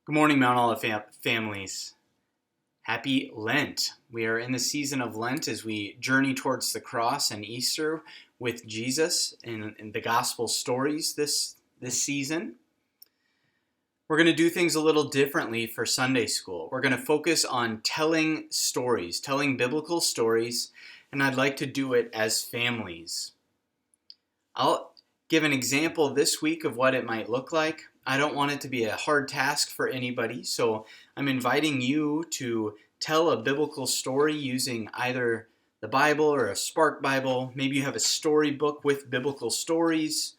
Good morning, Mount Olive families. Happy Lent. We are in the season of Lent as we journey towards the cross and Easter with Jesus in the gospel stories this season. We're going to do things a little differently for Sunday school. We're going to focus on telling stories, telling biblical stories, and I'd like to do it as families. I'll give an example this week of what it might look like. I don't want it to be a hard task for anybody, so I'm inviting you to tell a biblical story using either the Bible or a Spark Bible. Maybe you have a storybook with biblical stories.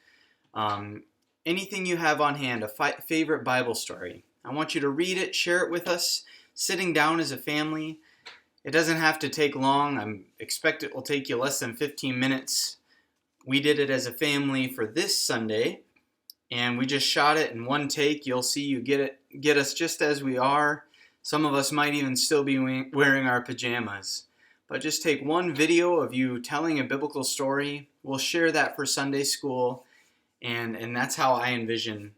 Anything you have on hand, a favorite Bible story. I want you to read it, share it with us, sitting down as a family. It doesn't have to take long. I expect it will take you less than 15 minutes. We did it as a family for this Sunday, and we just shot it in one take. You'll see you get us just as we are. Some of us might even still be wearing our pajamas. But just take one video of you telling a biblical story. We'll share that for Sunday school, and that's how I envision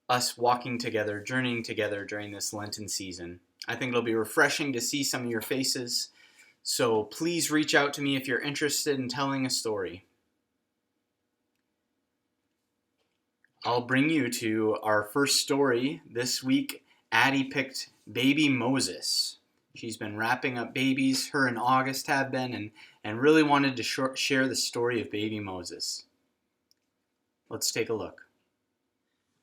us walking together, journeying together during this Lenten season. I think it'll be refreshing to see some of your faces. So please reach out to me if you're interested in telling a story. I'll bring you to our first story. This week, Addie picked baby Moses. She's been wrapping up babies, her and August have been, and really wanted to share the story of baby Moses. Let's take a look.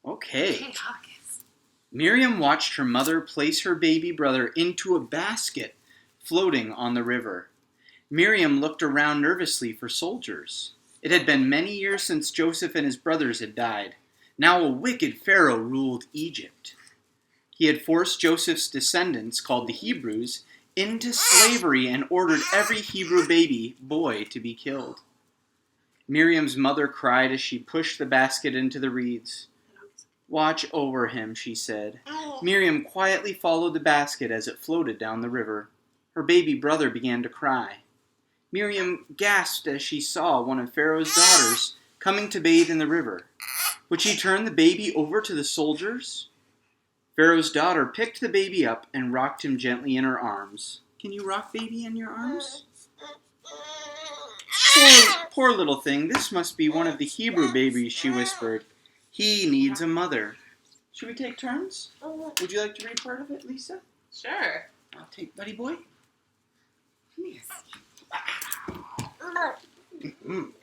Okay. Hey, August. Miriam watched her mother place her baby brother into a basket floating on the river. Miriam looked around nervously for soldiers. It had been many years since Joseph and his brothers had died. Now a wicked Pharaoh ruled Egypt. He had forced Joseph's descendants, called the Hebrews, into slavery and ordered every Hebrew baby boy to be killed. Miriam's mother cried as she pushed the basket into the reeds. "Watch over him," she said. Miriam quietly followed the basket as it floated down the river. Her baby brother began to cry. Miriam gasped as she saw one of Pharaoh's daughters coming to bathe in the river. Would she turn the baby over to the soldiers? Pharaoh's daughter picked the baby up and rocked him gently in her arms. Can you rock baby in your arms? Poor little thing, this must be one of the Hebrew babies, she whispered. He needs a mother. Should we take turns? Would you like to read part of it, Lisa? Sure. I'll take Buddy Boy. Come here.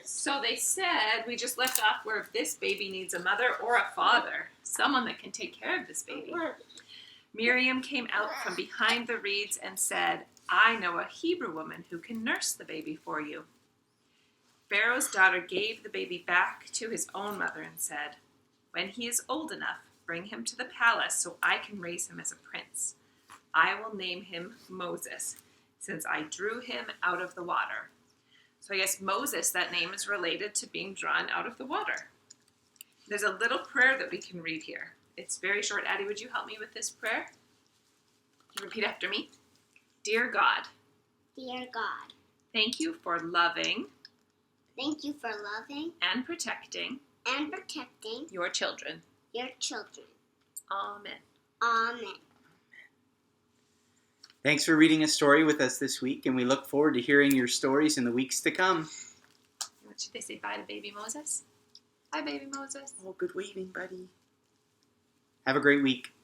So they said, we just left off where if this baby needs a mother or a father, someone that can take care of this baby. Miriam came out from behind the reeds and said, I know a Hebrew woman who can nurse the baby for you. Pharaoh's daughter gave the baby back to his own mother and said, when he is old enough, bring him to the palace so I can raise him as a prince. I will name him Moses, since I drew him out of the water. So I guess Moses, that name is related to being drawn out of the water. There's a little prayer that we can read here. It's very short. Addie, would you help me with this prayer? Repeat after me. Dear God. Dear God. Thank you for loving. Thank you for loving. And protecting. And protecting. Your children. Your children. Amen. Amen. Thanks for reading a story with us this week, and we look forward to hearing your stories in the weeks to come. What should they say bye to baby Moses? Bye, baby Moses. Oh, good waving, buddy. Have a great week.